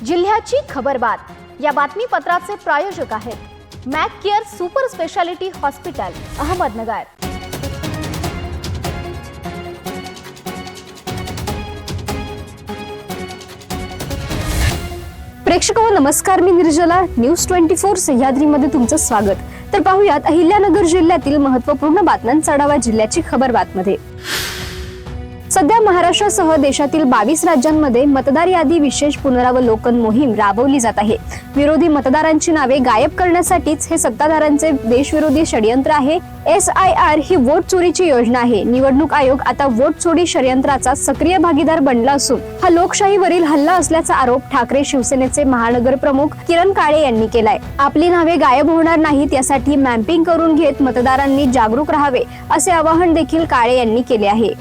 जिल्ह्याची खबरबात या बातमीपत्राचे प्रायोजक आहेत Mac care super speciality hospital Ahmednagar. प्रेक्षको नमस्कार, मी निर्जला, न्यूज 24 सह्याद्रीमध्ये तुमचं स्वागत। तर पाहूयात अहिल्यानगर जिल्ह्यातील महत्त्वपूर्ण बातम्यांचा आढावा जिल्ह्याची खबरबातमध्ये। सध्या महाराष्ट्रासह देशातील 22 राज्यांमध्ये मतदार यादी विशेष पुनरावलोकन मोहीम राबवली जात आहे। विरोधी मतदारांची नावे गायब करण्यासाठीच हे सत्ताधाऱ्यांचे देशविरोधी षडयंत्र आहे। SIR ही वोट चोरीची योजना आहे। निवडणूक आयोग आता वोट चोरी षडयंत्राचा सक्रिय भागीदार बनला असून हा लोकशाहीवरील हल्ला असल्याचा आरोप ठाकरे शिवसेनेचे महानगर प्रमुख किरण काळे यांनी केलाय। आपली नावे गायब होणार नाहीत यासाठी मॅपिंग करून घेत मतदारांनी जागरूक राहावे असे आवाहन देखील काळे यांनी केले आहे।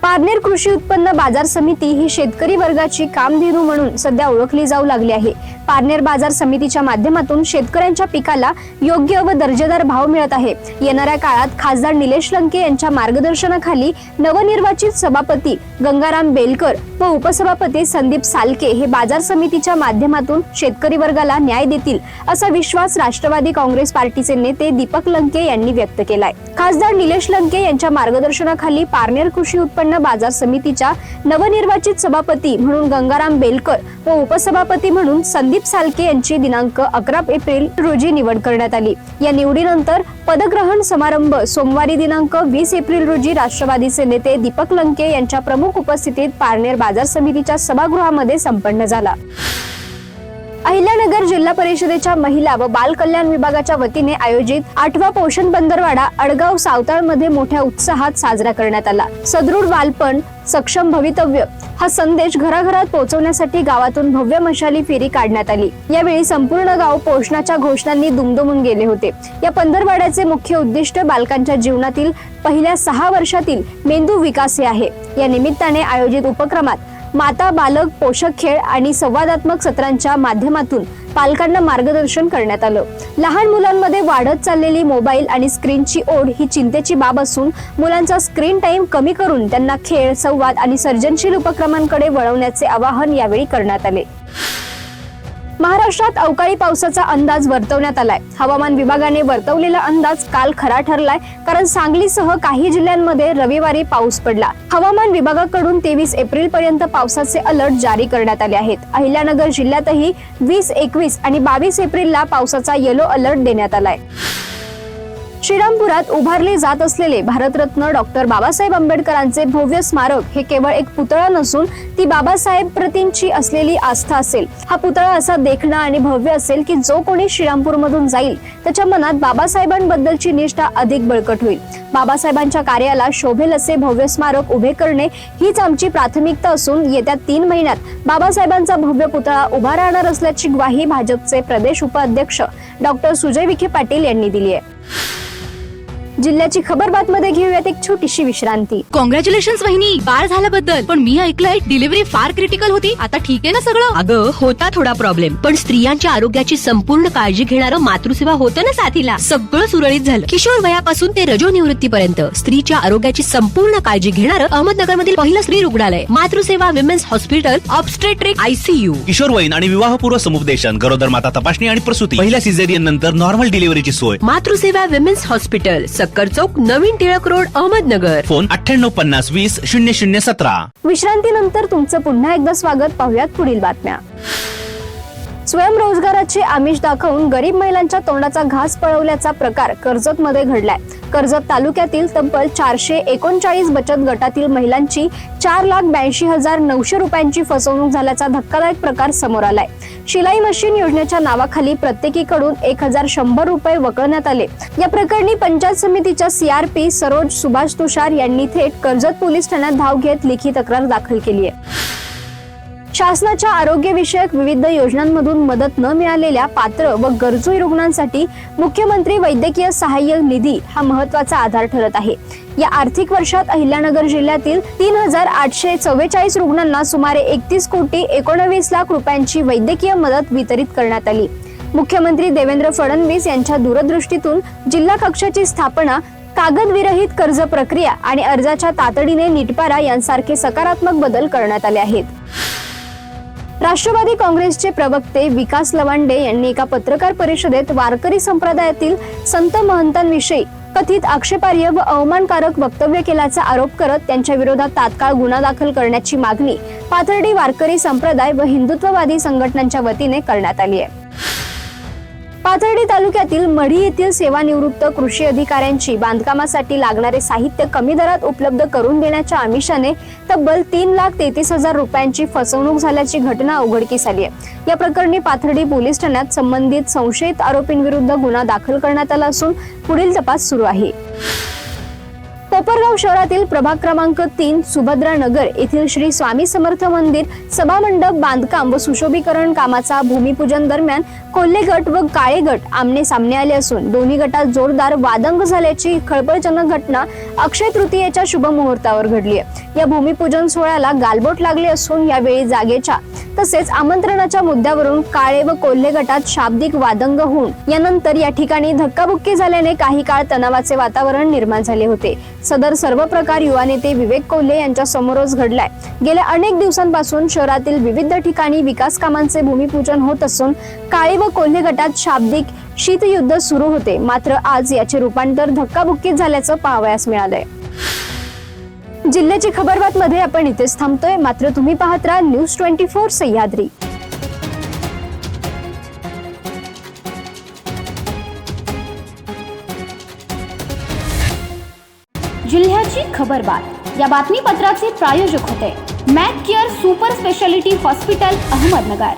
पारनेर कृषी उत्पन्न बाजार समिती ही शेतकरी वर्गाची कामधेनू म्हणून सध्या ओळखली जाऊ लागली आहे। पारनेर बाजार समितीच्या माध्यमातून शेतकऱ्यांच्या पिकाला योग्य व दर्जेदार भाव मिळत आहे। येणाऱ्या काळात खासदार निलेश लंके यांच्या मार्गदर्शनाखाली नवनिर्वाचित सभापती गंगाराम बेलकर व उपसभापती संदीप सालके हे बाजार समितीच्या माध्यमातून शेतकरी वर्गाला न्याय देतील असा विश्वास राष्ट्रवादी काँग्रेस पार्टीचे नेते दीपक लंके यांनी व्यक्त केलाय। खासदार निलेश लंके यांच्या मार्गदर्शनाखाली पारनेर कृषी उत्पन्न बाजार समितीच्या नवनिर्वाचित सभापती म्हणून गंगाराम बेलकर व उपसभापती म्हणून संदीप सालके यांची दिनांक 11 एप्रिल रोजी निवड करण्यात आली। या निवडीनंतर पदग्रहण समारंभ सोमवारी दिनांक 20 एप्रिल रोजी राष्ट्रवादीचे नेते दीपक लंके यांच्या प्रमुख उपस्थितीत पारनेर बाजार समितीच्या सभागृहामध्ये संपन्न झाला। अहिल्यानगर जिल्हा परिषदेच्या महिला व बाल कल्याण विभागाच्या वतीने आयोजित 8वा पोषण पंधरवाडा अडगाव सावताळ मध्ये मोठ्या उत्साहात साजरा करण्यात आला। सदृढ बालपण सक्षम भवितव्य हा संदेश घराघरात पोहोचवण्यासाठी गावातून भव्य मशाली फेरी काढण्यात आली। यावेळी संपूर्ण गाव पोषणाच्या घोषणांनी दुमदुमून गेले होते। या पंधरवाड्याचे मुख्य उद्दिष्ट बालकांच्या जीवनातील पहिल्या 6 वर्षातील मेंदू विकास हे आहे। या निमित्ताने आयोजित उपक्रमात माता बालक पोषक खेळ आणि संवादात्मक सत्रांच्या माध्यमातून पालकांना मार्गदर्शन करण्यात आलं। लहान मुलांमध्ये वाढत चाललेली मोबाईल आणि स्क्रीनची ओढ ही चिंतेची बाब असून मुलांचा स्क्रीन टाइम कमी करून त्यांना खेळ, संवाद आणि सर्जनशील उपक्रमांकडे वळवण्याचे आवाहन यावेळी करण्यात आले। महाराष्ट्रात अवकाळी पावसाचा अंदाज वर्तवण्यात आलाय। हवामान विभागाने वर्तवलेला अंदाज काल खरा ठरलाय, कारण सांगलीसह काही जिल्ह्यांमध्ये रविवारी पाऊस पडला। हवामान विभागाकडून 23 एप्रिल पर्यंत पावसाचे अलर्ट जारी करण्यात आले आहेत। अहिल्यानगर जिल्ह्यातही 20, 21 आणि 22 एप्रिलला पावसाचा येलो अलर्ट देण्यात आलाय। श्रीरामपुरात उभारले जात असलेले भारतरत्न डॉक्टर बाबासाहेब आंबेडकरांचे भव्य स्मारक हे केवळ एक पुतळा नसून ती बाबासाहेब प्रतींची असलेली आस्था असेल। हा पुतळा असा देखणा आणि भव्य असेल की जो कोणी श्रीरामपूरमधून जाईल त्याच्या मनात बाबासाहेबांबद्दलची निष्ठा अधिक बळकट होईल। बाबासाहेबांच्या कार्याला शोभेल असे भव्य स्मारक उभे करणे हीच आमची प्राथमिकता असून येत्या 3 महिन्यात बाबासाहेबांचा भव्य पुतळा उभा राहणार असल्याची ग्वाही भाजपचे प्रदेश उपाध्यक्ष डॉक्टर सुजय विखे पाटील यांनी दिली आहे। जिल्ह्याची खबरबातमध्ये घेऊयात एक छोटीशी विश्रांती। कॉंग्रॅच्युलेशन्स वहिनी, बाळ झाल्याबद्दल। पण मी ऐकलंय डिलिव्हरी फार क्रिटिकल होती। आता ठीक आहे ना सगळं? अगं होता थोडा प्रॉब्लेम, पण स्त्रियांच्या आरोग्याची संपूर्ण काळजी घेणारं मातृसेवा होतं ना साथीला। सगळं सुरळीत झालं। किशोर वयापासून ते रजोनिवृत्तीपर्यंत स्त्रीच्या आरोग्याची संपूर्ण काळजी घेणारं अहमदनगर मधील पहिलं स्त्री रुग्णालय Matruseva women's hospital obstetric ICU। किशोरवयीन आणि विवाहपूर्व समुपदेशन, गरोदर माता तपासणी आणि प्रसूती, पहिल्या सिझेरियन नंतर नॉर्मल डिलिव्हरीची सोय। मातृसेवा विमेन्स हॉस्पिटल, सक्कर चौक, नवीन टिळक रोड, अहमदनगर। फोन 9850 20 0017। विश्रांतीनंतर तुमचं पुन्हा एकदा स्वागत। पाहूयात पुढील बातम्या। स्वयंरोजगाराचे आमिष दाखवून गरीब महिलांच्या तोंडाचा घास पळवल्याचा प्रकार कर्जतमध्ये घडलाय। कर्जत तालुक्यातील तब्बल 439 बचत गटातील महिलांची 4,82,900 रुपयांची फसवणूक झाल्याचा धक्कादायक प्रकार समोर आलाय। शिलाई मशीन योजनेच्या नावाखाली प्रत्येकीकडून 1,100 रुपये वकळण्यात आले। या प्रकरणी पंचायत समितीच्या CRP सरोज सुभाष तुषार यांनी थेट कर्जत पोलीस ठाण्यात धाव घेत लेखी तक्रार दाखल केली आहे। शासनाच्या आरोग्यविषयक विविध योजनांमधून मदत न मिळालेल्या पात्र व गरजू रुग्णांसाठी मुख्यमंत्री वैद्यकीय सहाय्य निधी हा महत्त्वाचा आधार ठरत आहे। या आर्थिक वर्षात अहिल्यानगर जिल्ह्यातील 3,844 रुग्णांना सुमारे 31 कोटी 19 लाख रुपयांची वैद्यकीय मदत वितरित करण्यात आली। मुख्यमंत्री देवेंद्र फडणवीस यांच्या दूरदृष्टीतून जिल्हा कक्षाची स्थापना, कागदविरहित कर्ज प्रक्रिया आणि अर्जाच्या तातडीने निटपारा यांसारखे सकारात्मक बदल करण्यात आले आहेत। राष्ट्रवादी काँग्रेसचे प्रवक्ते विकास लवांडे यांनी एका पत्रकार परिषदेत वारकरी संप्रदायातील संत महंतांविषयी कथित आक्षेपार्ह व अवमानकारक वक्तव्य केल्याचा आरोप करत त्यांच्या विरोधात तात्काळ गुन्हा दाखल करण्याची मागणी पाथर्डी वारकरी संप्रदाय व हिंदुत्ववादी संघटनांच्या वतीने करण्यात आली आहे. पाथर्डी तालुक्यातील मढी येथील सेवानिवृत्त कृषी अधिकाऱ्यांची बांधकामासाठी लागणारे साहित्य कमी दरात उपलब्ध करून देण्याच्या आमिषाने तब्बल 3,33,000 रुपयांची फसवणूक झाल्याची घटना उघडकीस आली आहे. या प्रकरणी पाथर्डी पोलीस ठाण्यात संबंधित संशयित आरोपींविरुद्ध गुन्हा दाखल करण्यात आला असून पुढील तपास सुरू आहे. कोपरगाव शहरातील प्रभाग क्रमांक 3 सुभद्रा नगर येथील श्री स्वामी समर्थ मंदिर सभामंडप बांधकाम व सुशोभीकरण कामाचा भूमिपूजन दरम्यान कोल्हे गट व काळे गट आमने सामने आले असून दोन्ही गटात जोरदार वादंग झाल्याची खळबळजनक घटना अक्षय तृतीयेच्या शुभ मुहूर्तावर घडली आहे. या भूमिपूजन सोहळ्याला गालबोट लागले असून यावेळी जागेच्या तसेच आमंत्रणाच्या मुद्द्यावरून काळे व कोल्हे गटात शाब्दिक वादंग होऊन यानंतर या ठिकाणी धक्काबुक्की झाल्याने काही काळ तणावाचे वातावरण निर्माण झाले होते. सदर सर्व प्रकार युवा नेते विवेक कोल्हे यांच्या समोरच घडलाय. गेल्या अनेक दिवसांपासून शहरातील विविध ठिकाणी विकास कामांचे भूमिपूजन होत असून काळे व कोल्हे गटात शाब्दिक शीतयुद्ध सुरू होते. मात्र आज याचे रूपांतर धक्काबुक्कीत झाल्याचं पाहावयास मिळालंय. जिल्ह्याची खबरबात मध्ये आपण इथेच थांबतोय. मात्र तुम्ही पाहत राहा न्यूज 24 सह्याद्री. जिल्ह्याची खबरबात या बातमीपत्राचे प्रायोजक होते Mac care super speciality hospital Ahmednagar.